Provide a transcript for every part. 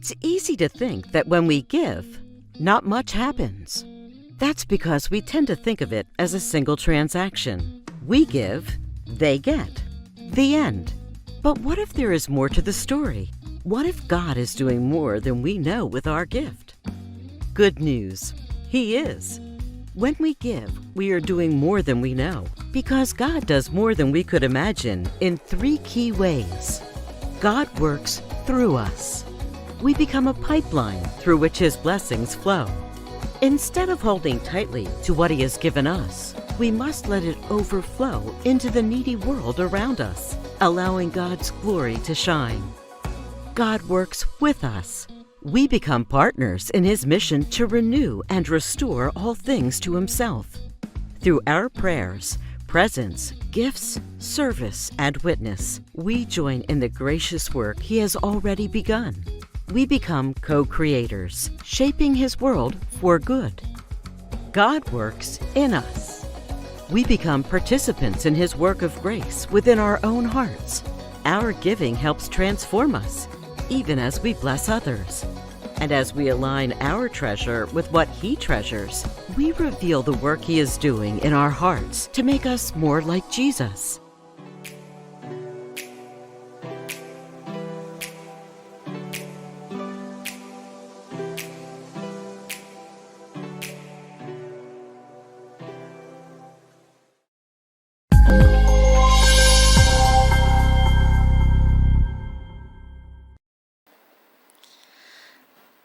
It's easy to think that when we give, not much happens. That's because we tend to think of it as a single transaction. We give, they get. The end. But what if there is more to the story? What if God is doing more than we know with our gift? Good news. He is. When we give, we are doing more than we know, because God does more than we could imagine in 3 key ways. God works through us. We become a pipeline through which His blessings flow. Instead of holding tightly to what He has given us, we must let it overflow into the needy world around us, allowing God's glory to shine. God works with us. We become partners in His mission to renew and restore all things to Himself. Through our prayers, presence, gifts, service, and witness, we join in the gracious work He has already begun. We become co-creators, shaping His world for good. God works in us. We become participants in His work of grace within our own hearts. Our giving helps transform us, even as we bless others. And as we align our treasure with what He treasures, we reveal the work He is doing in our hearts to make us more like Jesus.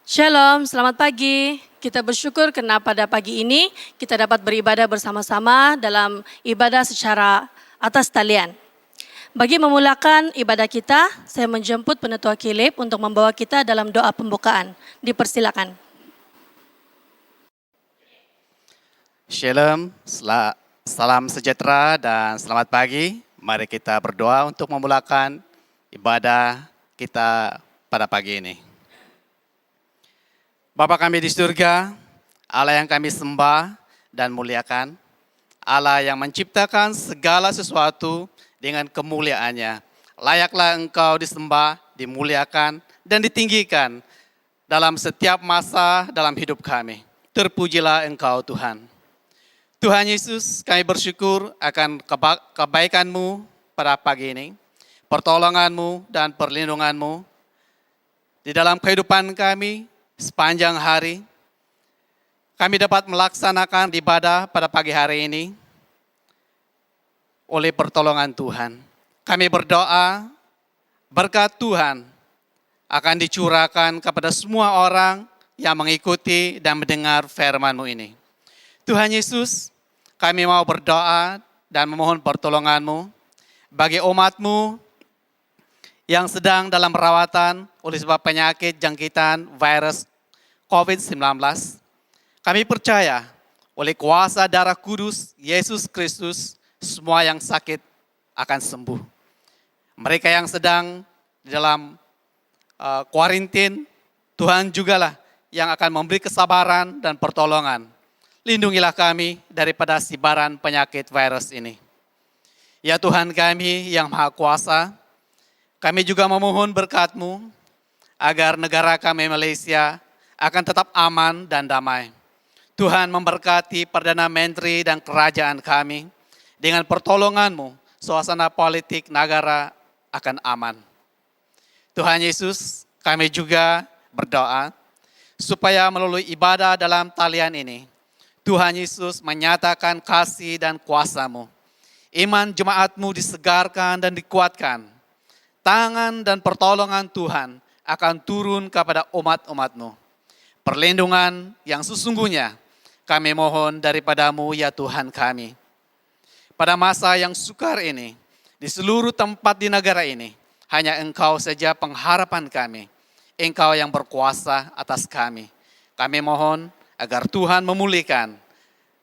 Shalom, selamat pagi. Kita bersyukur karena pada pagi ini kita dapat beribadah bersama-sama dalam ibadah secara atas talian. Bagi memulakan ibadah kita, saya menjemput Penetua Kilip untuk membawa kita dalam doa pembukaan. Dipersilakan. Shalom, salam sejahtera dan selamat pagi. Mari kita berdoa untuk memulakan ibadah kita pada pagi ini. Bapa kami di surga, Allah yang kami sembah dan muliakan, Allah yang menciptakan segala sesuatu dengan kemuliaannya. Layaklah Engkau disembah, dimuliakan, dan ditinggikan dalam setiap masa dalam hidup kami. Terpujilah Engkau Tuhan. Tuhan Yesus, kami bersyukur akan kebaikan-Mu pada pagi ini, pertolongan-Mu dan perlindungan-Mu di dalam kehidupan kami. Sepanjang hari, kami dapat melaksanakan ibadah pada pagi hari ini oleh pertolongan Tuhan. Kami berdoa, berkat Tuhan akan dicurahkan kepada semua orang yang mengikuti dan mendengar firman-Mu ini. Tuhan Yesus, kami mau berdoa dan memohon pertolongan-Mu bagi umat-Mu yang sedang dalam perawatan oleh sebab penyakit jangkitan virus COVID-19. Kami percaya oleh kuasa darah kudus Yesus Kristus, semua yang sakit akan sembuh. Mereka yang sedang di dalam kuarantin, Tuhan jugalah yang akan memberi kesabaran dan pertolongan. Lindungilah kami daripada sibaran penyakit virus ini. Ya Tuhan kami yang Maha Kuasa, kami juga memohon berkat-Mu agar negara kami Malaysia akan tetap aman dan damai. Tuhan memberkati Perdana Menteri dan kerajaan kami. Dengan pertolongan-Mu, suasana politik negara akan aman. Tuhan Yesus, kami juga berdoa supaya melalui ibadah dalam talian ini, Tuhan Yesus menyatakan kasih dan kuasa-Mu. Iman jemaat-Mu disegarkan dan dikuatkan. Tangan dan pertolongan Tuhan akan turun kepada umat-umat-Mu. Perlindungan yang sesungguhnya kami mohon daripada-Mu ya Tuhan kami. Pada masa yang sukar ini, di seluruh tempat di negara ini, hanya Engkau saja pengharapan kami. Engkau yang berkuasa atas kami. Kami mohon agar Tuhan memulihkan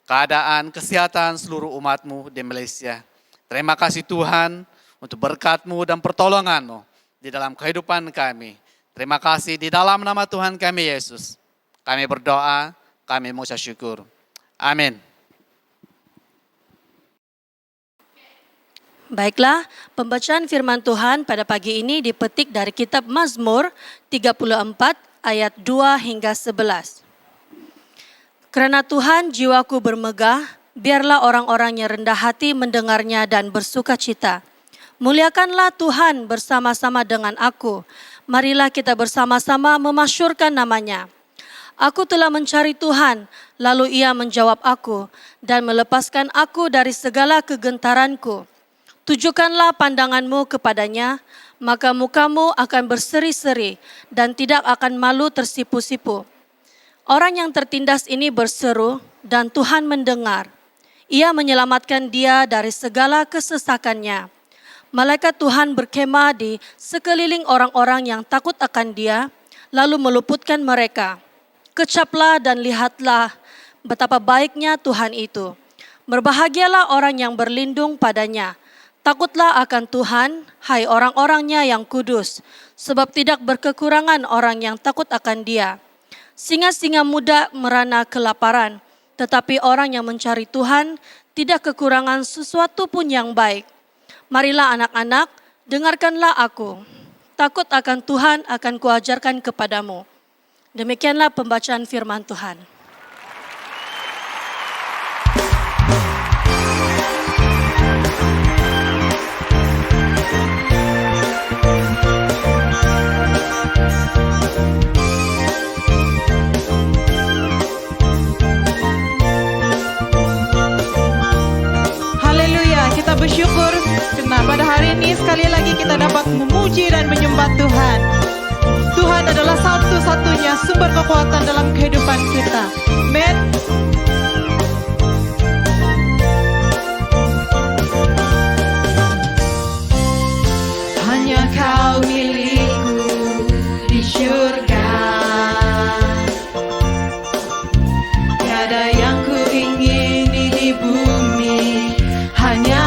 keadaan kesehatan seluruh umat-Mu di Malaysia. Terima kasih Tuhan untuk berkat-Mu dan pertolongan-Mu di dalam kehidupan kami. Terima kasih di dalam nama Tuhan kami Yesus. Kami berdoa, kami mengucap syukur. Amin. Baiklah, pembacaan firman Tuhan pada pagi ini dipetik dari kitab Mazmur 34 ayat 2 hingga 11. Kerana Tuhan jiwaku bermegah, biarlah orang-orang yang rendah hati mendengarnya dan bersukacita. Muliakanlah Tuhan bersama-sama dengan aku. Marilah kita bersama-sama memasyurkan namanya. Aku telah mencari Tuhan, lalu Ia menjawab aku dan melepaskan aku dari segala kegentaranku. Tujukanlah pandanganmu kepadanya, maka mukamu akan berseri-seri dan tidak akan malu tersipu-sipu. Orang yang tertindas ini berseru dan Tuhan mendengar. Ia menyelamatkan dia dari segala kesesakannya. Malaikat Tuhan berkemah di sekeliling orang-orang yang takut akan dia, lalu meluputkan mereka. Kecaplah dan lihatlah betapa baiknya Tuhan itu. Berbahagialah orang yang berlindung padanya. Takutlah akan Tuhan, hai orang-orangnya yang kudus, sebab tidak berkekurangan orang yang takut akan Dia. Singa-singa muda merana kelaparan, tetapi orang yang mencari Tuhan tidak kekurangan sesuatu pun yang baik. Marilah anak-anak, dengarkanlah aku. Takut akan Tuhan akan kuajarkan kepadamu. Demikianlah pembacaan firman Tuhan. Bersyukur karena pada hari ini sekali lagi kita dapat memuji dan menyembah Tuhan. Tuhan adalah satu-satunya sumber kekuatan dalam kehidupan kita. Amen. Hanya Kau milikku di syurga. Tiada yang ku ingini di bumi, hanya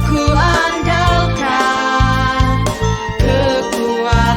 ku andalkan kekuatanku.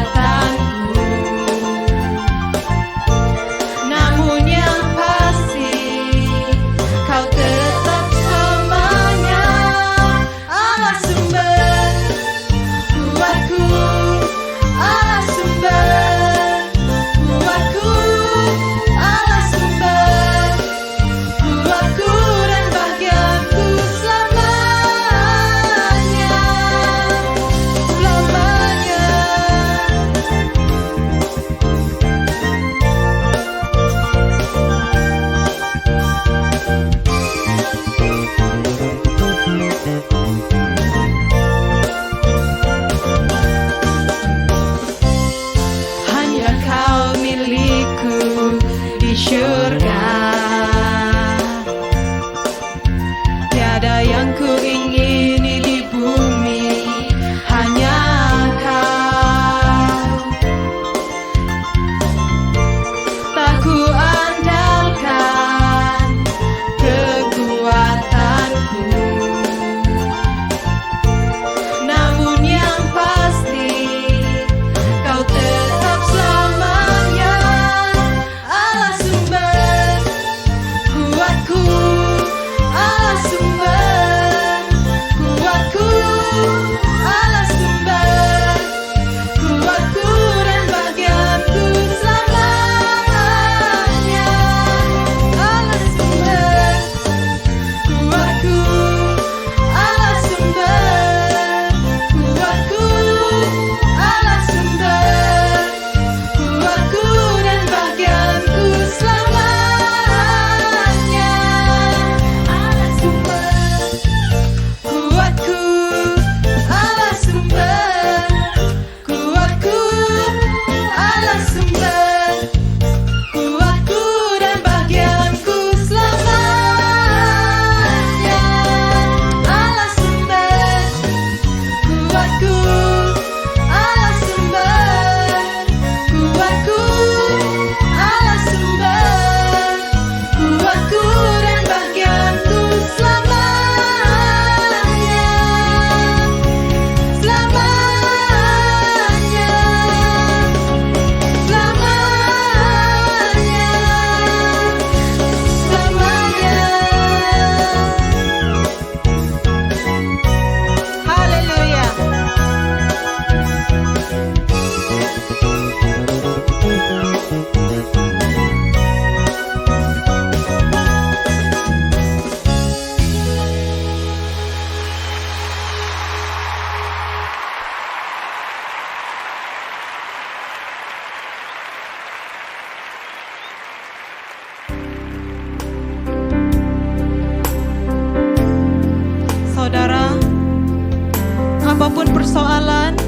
persoalan,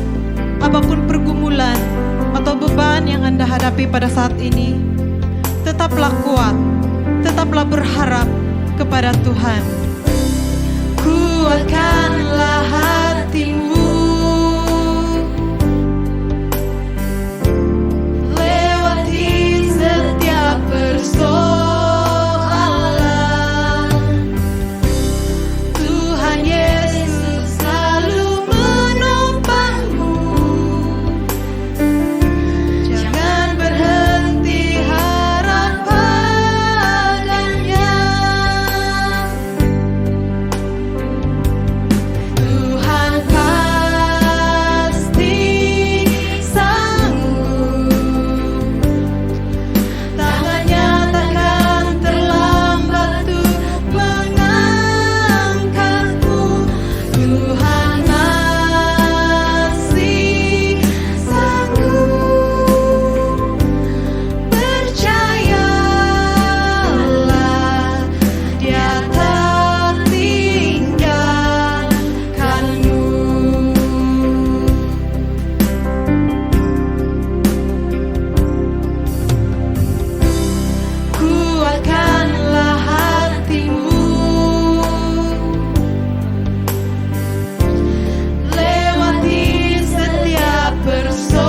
apapun pergumulan atau beban yang Anda hadapi pada saat ini, tetaplah kuat, tetaplah berharap kepada Tuhan. Kuatkanlah hatimu, lewati setiap persoalan. Tuhan Yesus selalu menopangmu. Jangan berhenti harap padanya. Tuhan pasti sanggup. Tangannya takkan terlambat untuk mengangkatmu. Tuhan masih sanggup. Percayalah, Dia tak tinggalkanmu. Kuatkanlah hatimu, lewati setiap persoalan.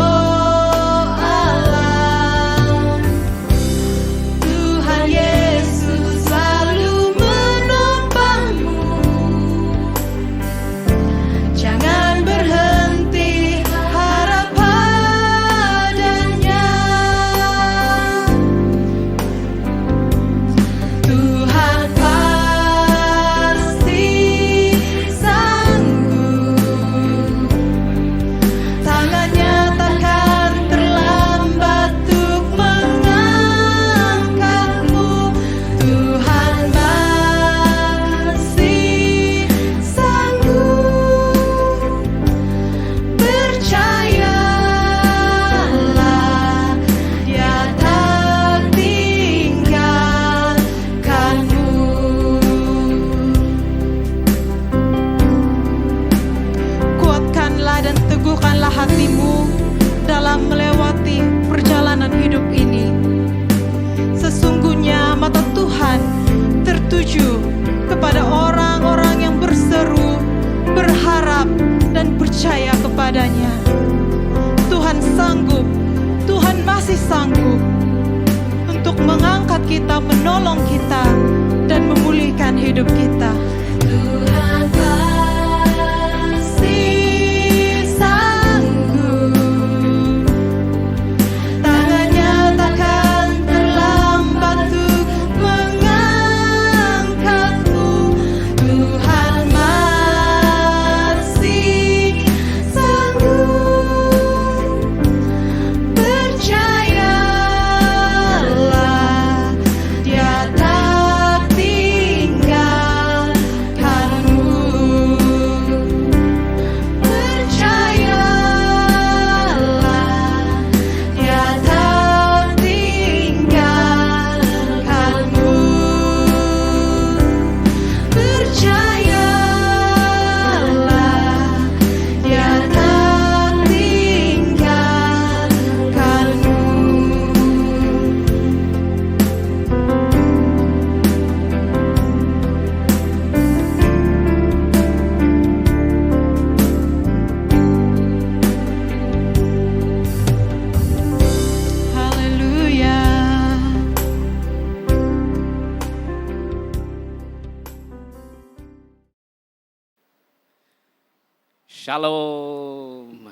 Tuhan Yesus selalu menopangmu. Jangan berhenti harap padanya. Tuhan pasti sanggup. Tangannya takkan terlambat untuk mengangkatmu. Tuhan masih sanggup. Percayalah, Dia tak tinggalkanmu. Kuatkanlah dan teguhkanlah hatimu dalam melewati perjalanan hidup ini. Sesungguhnya mata Tuhan tertuju kepada orang-orang yang berseru, berharap, dan percaya kepadanya. Tuhan sanggup, Tuhan masih sanggup untuk mengangkat kita, menolong kita, dan memulihkan hidup kita. Tuhan pasti sanggup. Tangannya takkan terlambat untuk mengangkatmu. Tuhan masih sanggup. Percayalah, Dia tak tinggalkanmu. Percayalah, Dia tak tinggalkanmu. Percayalah, Dia tak tinggalkanmu. Haleluya. Shalom.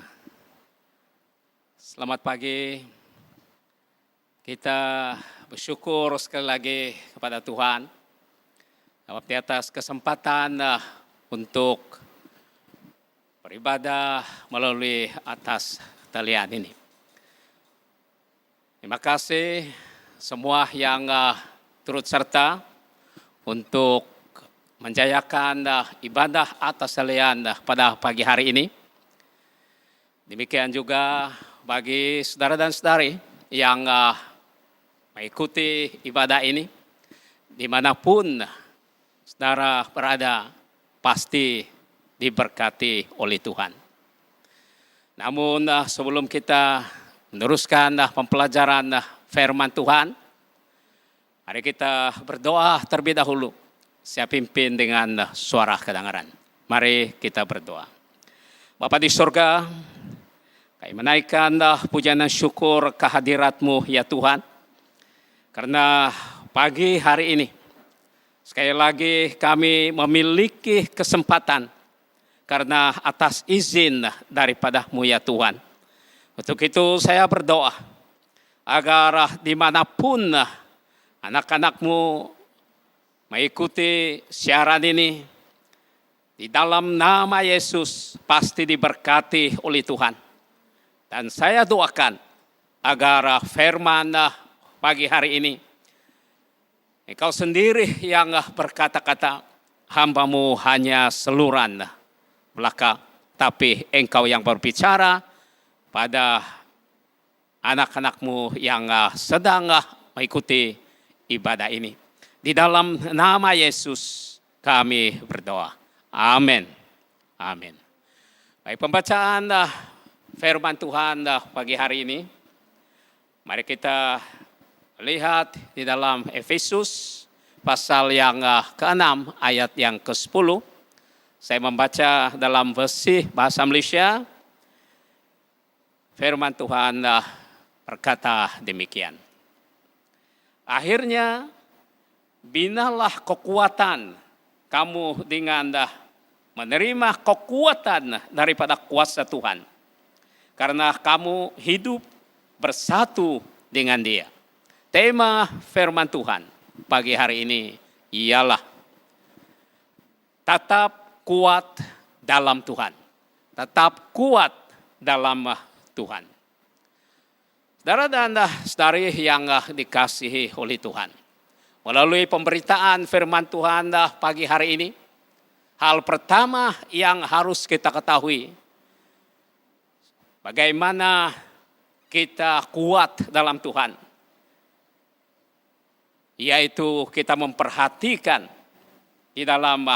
Selamat pagi. Kita bersyukur sekali lagi kepada Tuhan di atas kesempatan untuk beribadah melalui atas talian ini. Terima kasih semua yang turut serta untuk menjayakan ibadah atas talian pada pagi hari ini. Demikian juga bagi saudara dan saudari yang mengikuti ibadah ini, dimanapun saudara berada, pasti diberkati oleh Tuhan. Namun sebelum kita meneruskan pembelajaran firman Tuhan, mari kita berdoa terlebih dahulu. Saya pimpin dengan suara kedengaran. Mari kita berdoa. Bapa di surga, kami menaikkan pujian dan syukur kehadirat-Mu ya Tuhan. Karena pagi hari ini, sekali lagi kami memiliki kesempatan karena atas izin daripada-Mu ya Tuhan. Untuk itu saya berdoa agar dimanapun anak-anak-Mu mengikuti siaran ini, di dalam nama Yesus pasti diberkati oleh Tuhan. Dan saya doakan agar firman pagi hari ini, Engkau sendiri yang berkata-kata, hamba-Mu hanya seluruhan belaka, tapi Engkau yang berbicara pada anak-anak-Mu yang sedang mengikuti ibadah ini. Di dalam nama Yesus kami berdoa. Amin. Amin. Baik, pembacaan firman Tuhan pagi hari ini. Mari kita lihat di dalam Efesus pasal yang ke-6 ayat yang ke-10. Saya membaca dalam versi bahasa Malaysia. Firman Tuhan berkata demikian. Akhirnya binalah kekuatan kamu dengan menerima kekuatan daripada kuasa Tuhan. Karena kamu hidup bersatu dengan Dia. Tema firman Tuhan pagi hari ini ialah tetap kuat dalam Tuhan. Tetap kuat dalam Tuhan. Saudara dan saudari yang dikasihi oleh Tuhan. Melalui pemberitaan firman Tuhan pagi hari ini, hal pertama yang harus kita ketahui, bagaimana kita kuat dalam Tuhan. Yaitu kita memperhatikan di dalam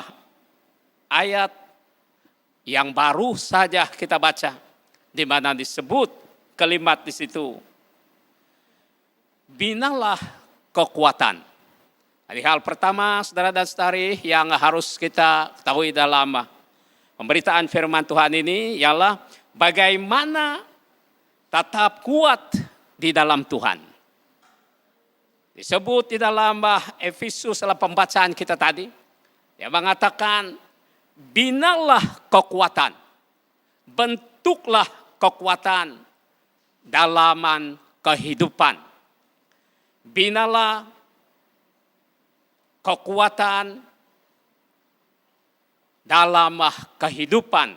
ayat yang baru saja kita baca, di mana disebut kalimat di situ, binalah kekuatan. Jadi hal pertama saudara dan saudari yang harus kita ketahui dalam pemberitaan firman Tuhan ini ialah bagaimana tetap kuat di dalam Tuhan. Disebut di dalam Efesus dalam pembacaan kita tadi, dia mengatakan binalah kekuatan, bentuklah kekuatan dalaman kehidupan. Binalah kekuatan dalam kehidupan.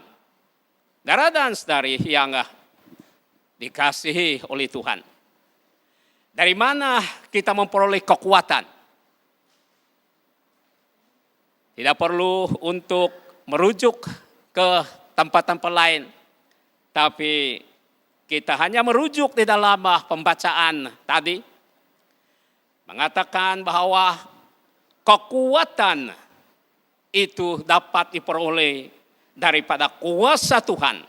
Saudara dan saudari yang dikasihi oleh Tuhan. Dari mana kita memperoleh kekuatan? Tidak perlu untuk merujuk ke tempat-tempat lain. Tapi kita hanya merujuk di dalam pembacaan tadi. Mengatakan bahwa kekuatan itu dapat diperoleh daripada kuasa Tuhan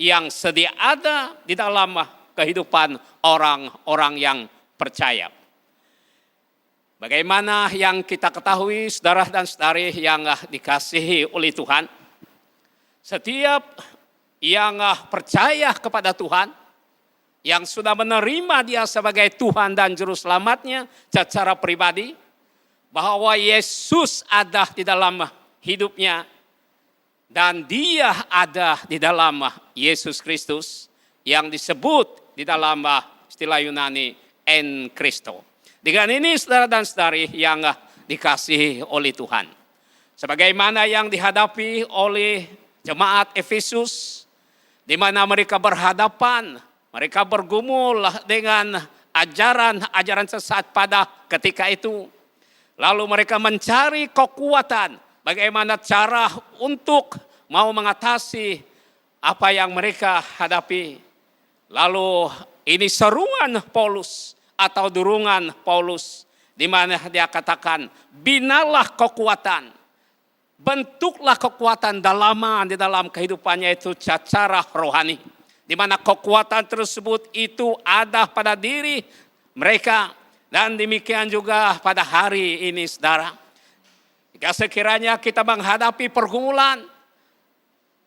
yang sedia ada di dalam kehidupan orang-orang yang percaya. Bagaimana yang kita ketahui saudara dan saudari yang dikasihi oleh Tuhan, setiap yang percaya kepada Tuhan, yang sudah menerima Dia sebagai Tuhan dan Juru Selamatnya secara pribadi, bahwa Yesus ada di dalam hidupnya dan Dia ada di dalam Yesus Kristus yang disebut di dalam istilah Yunani en Kristo. Dengan ini saudara dan saudari yang dikasihi oleh Tuhan. Sebagaimana yang dihadapi oleh jemaat Efesus, di mana mereka berhadapan, mereka bergumul dengan ajaran-ajaran sesat pada ketika itu. Lalu mereka mencari kekuatan, bagaimana cara untuk mau mengatasi apa yang mereka hadapi. Lalu ini seruan Paulus atau durungan Paulus, di mana dia katakan, binalah kekuatan, bentuklah kekuatan dalaman di dalam kehidupannya itu secara rohani. di mana kekuatan tersebut itu ada pada diri mereka. Dan demikian juga pada hari ini, saudara. Jika sekiranya kita menghadapi pergumulan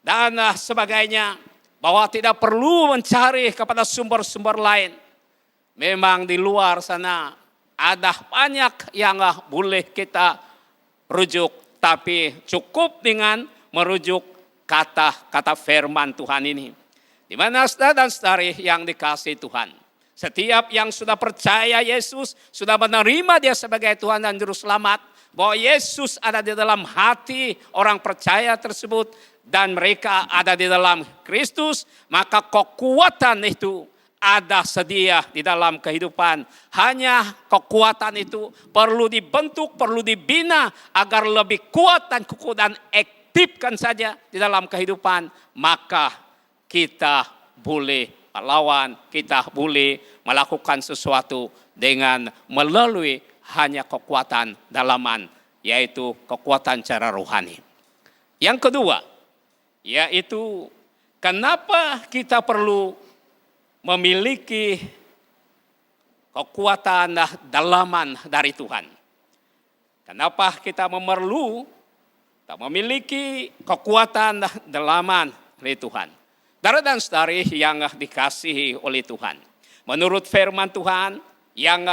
dan sebagainya, bahwa tidak perlu mencari kepada sumber-sumber lain. Memang di luar sana ada banyak yang boleh kita rujuk, tapi cukup dengan merujuk kata-kata firman Tuhan ini. Di mana saudara dan saudari yang dikasihi Tuhan, setiap yang sudah percaya Yesus, sudah menerima Dia sebagai Tuhan dan Juru Selamat, bahwa Yesus ada di dalam hati orang percaya tersebut dan mereka ada di dalam Kristus, maka kekuatan itu ada sedia di dalam kehidupan. Hanya kekuatan itu perlu dibentuk, perlu dibina agar lebih kuat dan kukuh dan aktifkan saja di dalam kehidupan. Maka kita boleh melawan, kita boleh melakukan sesuatu dengan melalui hanya kekuatan dalaman, yaitu kekuatan secara rohani. Yang kedua, yaitu kenapa kita perlu memiliki kekuatan dalaman dari Tuhan. Kenapa kita memiliki kekuatan dalaman dari Tuhan. Saudara dan saudari yang dikasihi oleh Tuhan. Menurut firman Tuhan yang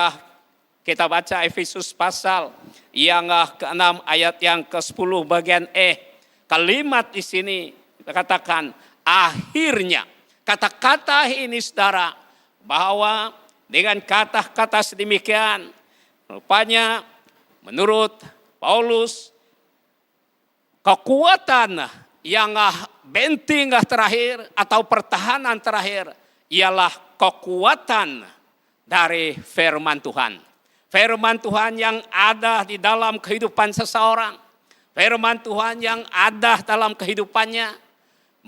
kita baca Efesus pasal yang ke-6 ayat yang ke-10 bagian kalimat di sini dikatakan akhirnya. Kata-kata ini saudara, bahwa dengan kata-kata sedemikian, rupanya menurut Paulus, kekuatan yang benteng terakhir atau pertahanan terakhir ialah kekuatan dari firman Tuhan. Firman Tuhan yang ada di dalam kehidupan seseorang. Firman Tuhan yang ada dalam kehidupannya.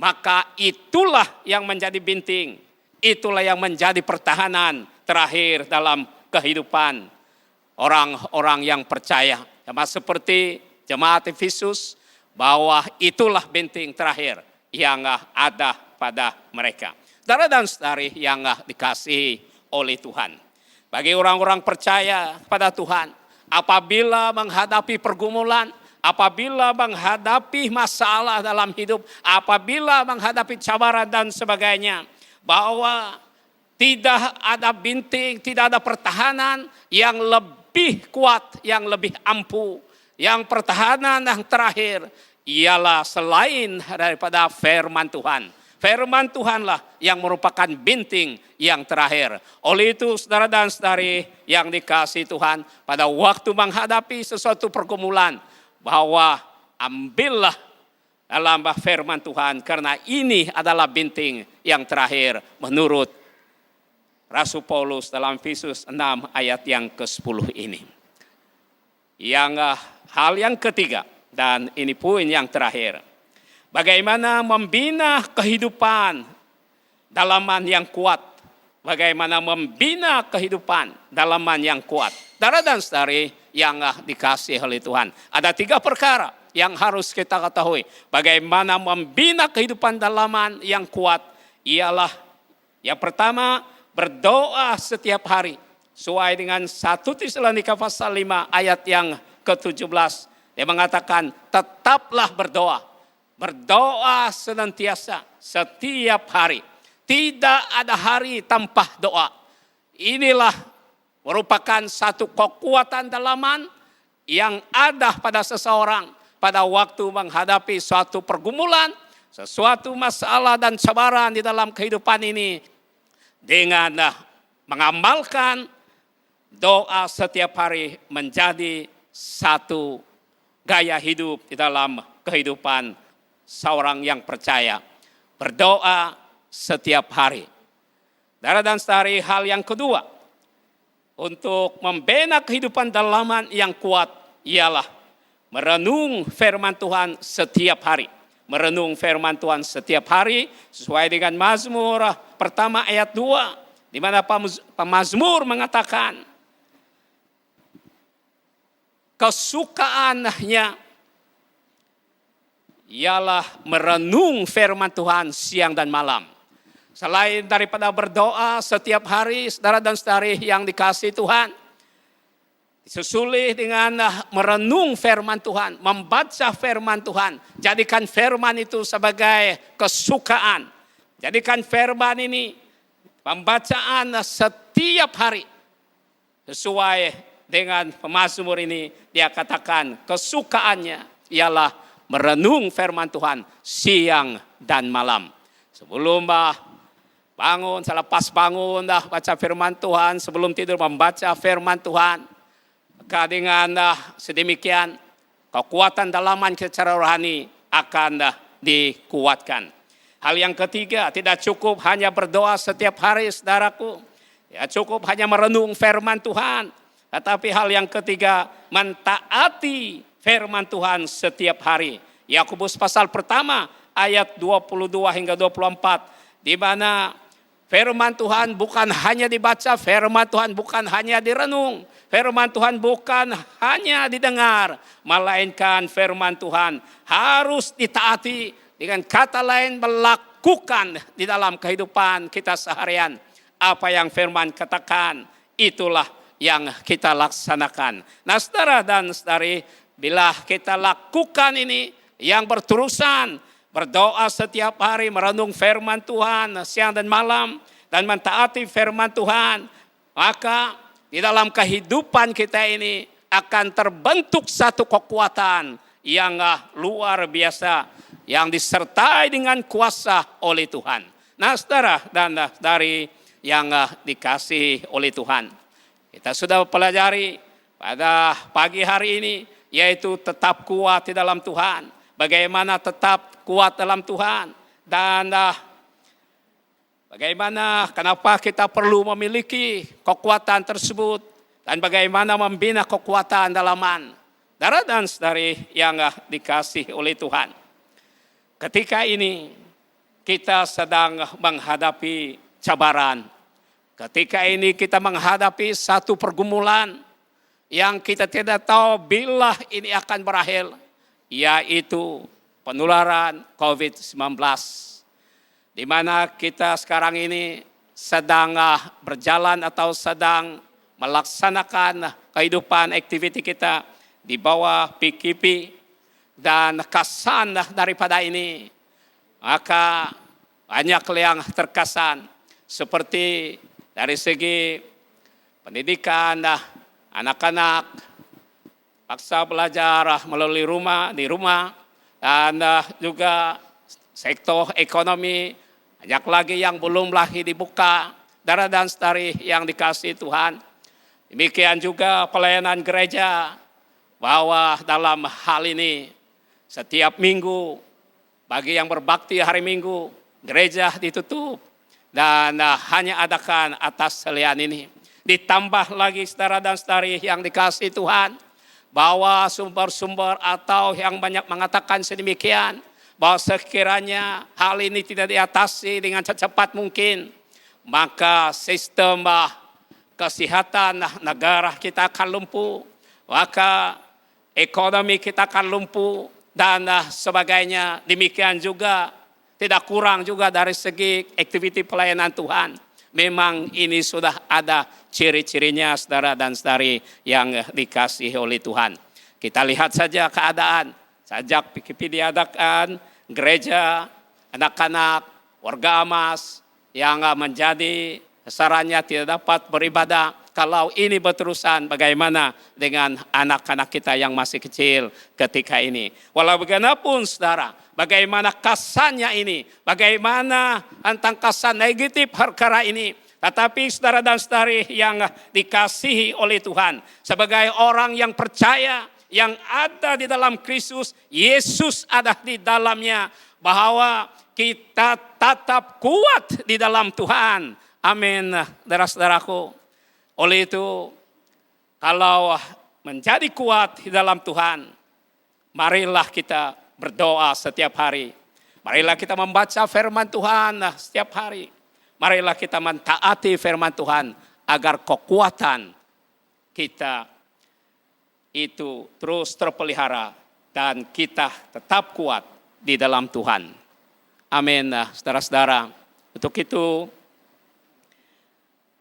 Maka itulah yang menjadi binting. Itulah yang menjadi pertahanan terakhir dalam kehidupan orang-orang yang percaya. Sama seperti jemaat Efesus, bahwa itulah binting terakhir yang ada pada mereka. Saudara dan saudari yang dikasihi oleh Tuhan. Bagi orang-orang percaya pada Tuhan, apabila menghadapi pergumulan, apabila menghadapi masalah dalam hidup, apabila menghadapi cabaran dan sebagainya, bahwa tidak ada binting, tidak ada pertahanan yang lebih kuat, yang lebih ampuh. Yang pertahanan yang terakhir ialah selain daripada firman Tuhan. Firman Tuhanlah yang merupakan binting yang terakhir. Oleh itu saudara dan saudari yang dikasihi Tuhan, pada waktu menghadapi sesuatu pergumulan, bahwa ambillah dalam firman Tuhan, karena ini adalah binting yang terakhir menurut Rasul Paulus dalam Efesus 6 ayat yang ke-10 ini. Yang hal yang ketiga, dan ini poin yang terakhir, bagaimana membina kehidupan dalaman yang kuat. Bagaimana membina kehidupan dalaman yang kuat. Saudara dan saudari yang dikasihi oleh Tuhan. Ada 3 perkara yang harus kita ketahui. Bagaimana membina kehidupan dalaman yang kuat. Ialah yang pertama, berdoa setiap hari. Sesuai dengan 1 Tesalonika pasal 5 ayat yang ke-17. Dia mengatakan tetaplah berdoa. Berdoa senantiasa setiap hari. Tidak ada hari tanpa doa. Inilah merupakan satu kekuatan dalaman yang ada pada seseorang pada waktu menghadapi suatu pergumulan, sesuatu masalah dan cabaran di dalam kehidupan ini. Dengan mengamalkan doa setiap hari menjadi satu gaya hidup di dalam kehidupan seorang yang percaya. Berdoa setiap hari. Saudara dan saudari, hal yang kedua untuk membina kehidupan dalaman yang kuat ialah merenung firman Tuhan setiap hari. Merenung firman Tuhan setiap hari sesuai dengan Mazmur pertama ayat 2, di mana pemazmur mengatakan kesukaannya ialah merenung firman Tuhan siang dan malam. selain daripada berdoa setiap hari, saudara dan saudari yang dikasihi Tuhan, disusuli dengan merenung firman Tuhan, membaca firman Tuhan. Jadikan firman itu sebagai kesukaan. Jadikan firman ini pembacaan setiap hari. Sesuai dengan pemazmur ini, dia katakan kesukaannya ialah merenung firman Tuhan siang dan malam. Sebelum bangun, selepas bangun baca firman Tuhan, sebelum tidur membaca firman Tuhan. Maka dengan sedemikian kekuatan dalaman secara rohani akan dikuatkan. Hal yang ketiga, tidak cukup hanya berdoa setiap hari, saudaraku. Ya, cukup hanya merenung firman Tuhan. Tetapi hal yang ketiga, mentaati firman Tuhan setiap hari. Yakobus pasal pertama ayat 22 hingga 24. Di mana firman Tuhan bukan hanya dibaca, firman Tuhan bukan hanya direnung, firman Tuhan bukan hanya didengar, melainkan firman Tuhan harus ditaati. Dengan kata lain, melakukan di dalam kehidupan kita seharian. Apa yang firman katakan, itulah yang kita laksanakan. Nah, saudara dan saudari, bila kita lakukan ini yang berterusan, berdoa setiap hari, merenung firman Tuhan siang dan malam, dan mentaati firman Tuhan, maka di dalam kehidupan kita ini akan terbentuk satu kekuatan yang luar biasa, yang disertai dengan kuasa oleh Tuhan. Nah, saudara dan saudari yang dikasihi oleh Tuhan, kita sudah pelajari pada pagi hari ini, yaitu tetap kuat di dalam Tuhan. Bagaimana tetap kuat dalam Tuhan, dan bagaimana, kenapa kita perlu memiliki kekuatan tersebut, dan bagaimana membina kekuatan dalaman. Saudara dan saudari yang dikasihi oleh Tuhan, ketika ini kita sedang menghadapi cabaran, ketika ini kita menghadapi satu pergumulan yang kita tidak tahu bila ini akan berakhir, yaitu penularan COVID-19. Di mana kita sekarang ini sedang berjalan atau sedang melaksanakan kehidupan aktiviti kita di bawah PKP, dan kesan daripada ini, maka banyak yang terkesan, seperti dari segi pendidikan anak-anak, paksa belajar melalui di rumah, dan juga sektor ekonomi, banyak lagi yang belum lagi dibuka. Saudara dan saudari yang dikasihi Tuhan, demikian juga pelayanan gereja, bahwa dalam hal ini setiap minggu, bagi yang berbakti hari Minggu, gereja ditutup, dan hanya adakan atas selian ini. Ditambah lagi saudara dan saudari yang dikasihi Tuhan, bahwa sumber-sumber atau yang banyak mengatakan sedemikian, bahwa sekiranya hal ini tidak diatasi dengan secepat mungkin, maka sistem kesehatan negara kita akan lumpuh, maka ekonomi kita akan lumpuh, dan sebagainya. Demikian juga tidak kurang juga dari segi aktiviti pelayanan Tuhan. Memang ini sudah ada ciri-cirinya, saudara dan saudari yang dikasihi oleh Tuhan. Kita lihat saja keadaan sejak PKP diadakan, gereja, anak-anak, warga emas yang menjadi sasarannya tidak dapat beribadah. Kalau ini berterusan, bagaimana dengan anak-anak kita yang masih kecil ketika ini? Walau bagaimanapun saudara, bagaimana kesannya ini, bagaimana tentang kesan negatif perkara ini. Tetapi saudara dan saudari yang dikasihi oleh Tuhan, sebagai orang yang percaya, yang ada di dalam Kristus, Yesus ada di dalamnya, bahwa kita tetap kuat di dalam Tuhan. Amin, saudara-saudaraku. Oleh itu, kalau menjadi kuat di dalam Tuhan, marilah kita berdoa setiap hari. Marilah kita membaca firman Tuhan setiap hari. Marilah kita mentaati firman Tuhan agar kekuatan kita itu terus terpelihara dan kita tetap kuat di dalam Tuhan. Amin, saudara-saudara. Untuk itu,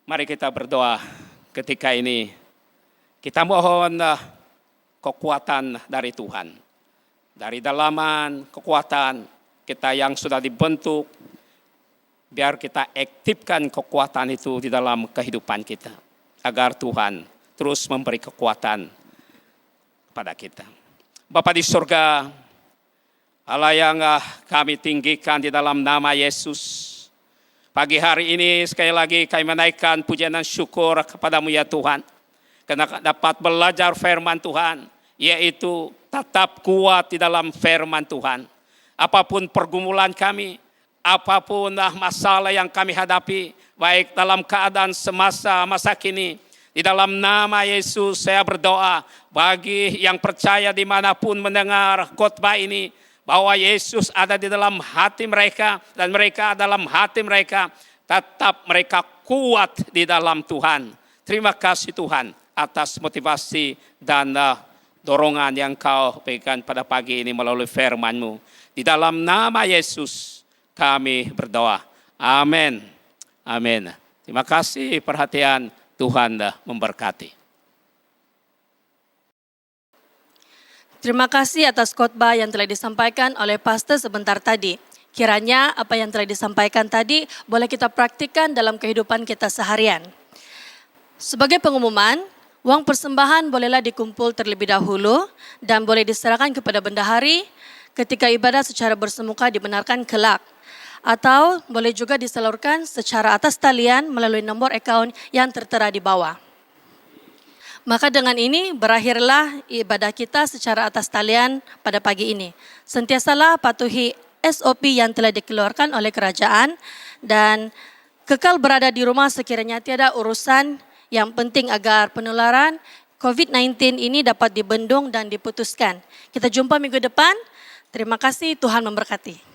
mari kita berdoa ketika ini. Kita mohon kekuatan dari Tuhan. Dari dalaman kekuatan kita yang sudah dibentuk, biar kita aktifkan kekuatan itu di dalam kehidupan kita. Agar Tuhan terus memberi kekuatan pada kita. Bapa di surga, Allah yang kami tinggikan di dalam nama Yesus. Pagi hari ini sekali lagi kami menaikkan pujian dan syukur kepadamu ya Tuhan. Karena dapat belajar firman Tuhan, yaitu tetap kuat di dalam firman Tuhan. Apapun pergumulan kami, apapun masalah yang kami hadapi, baik dalam keadaan masa kini, di dalam nama Yesus saya berdoa bagi yang percaya dimanapun mendengar khotbah ini, bahwa Yesus ada di dalam hati mereka dan mereka dalam hati mereka, tetap mereka kuat di dalam Tuhan. Terima kasih Tuhan atas motivasi dan dorongan yang kau berikan pada pagi ini melalui firman-Mu. Di dalam nama Yesus kami berdoa. Amin. Amin. Terima kasih perhatian, Tuhan memberkati. Terima kasih atas khotbah yang telah disampaikan oleh pastor sebentar tadi. Kiranya apa yang telah disampaikan tadi boleh kita praktikkan dalam kehidupan kita seharian. Sebagai pengumuman, uang persembahan bolehlah dikumpul terlebih dahulu dan boleh diserahkan kepada bendahari ketika ibadah secara bersemuka dibenarkan kelak. Atau boleh juga disalurkan secara atas talian melalui nomor akaun yang tertera di bawah. Maka dengan ini berakhirlah ibadah kita secara atas talian pada pagi ini. Sentiasalah patuhi SOP yang telah dikeluarkan oleh kerajaan dan kekal berada di rumah sekiranya tiada urusan, yang penting agar penularan COVID-19 ini dapat dibendung dan diputuskan. Kita jumpa minggu depan. Terima kasih, Tuhan memberkati.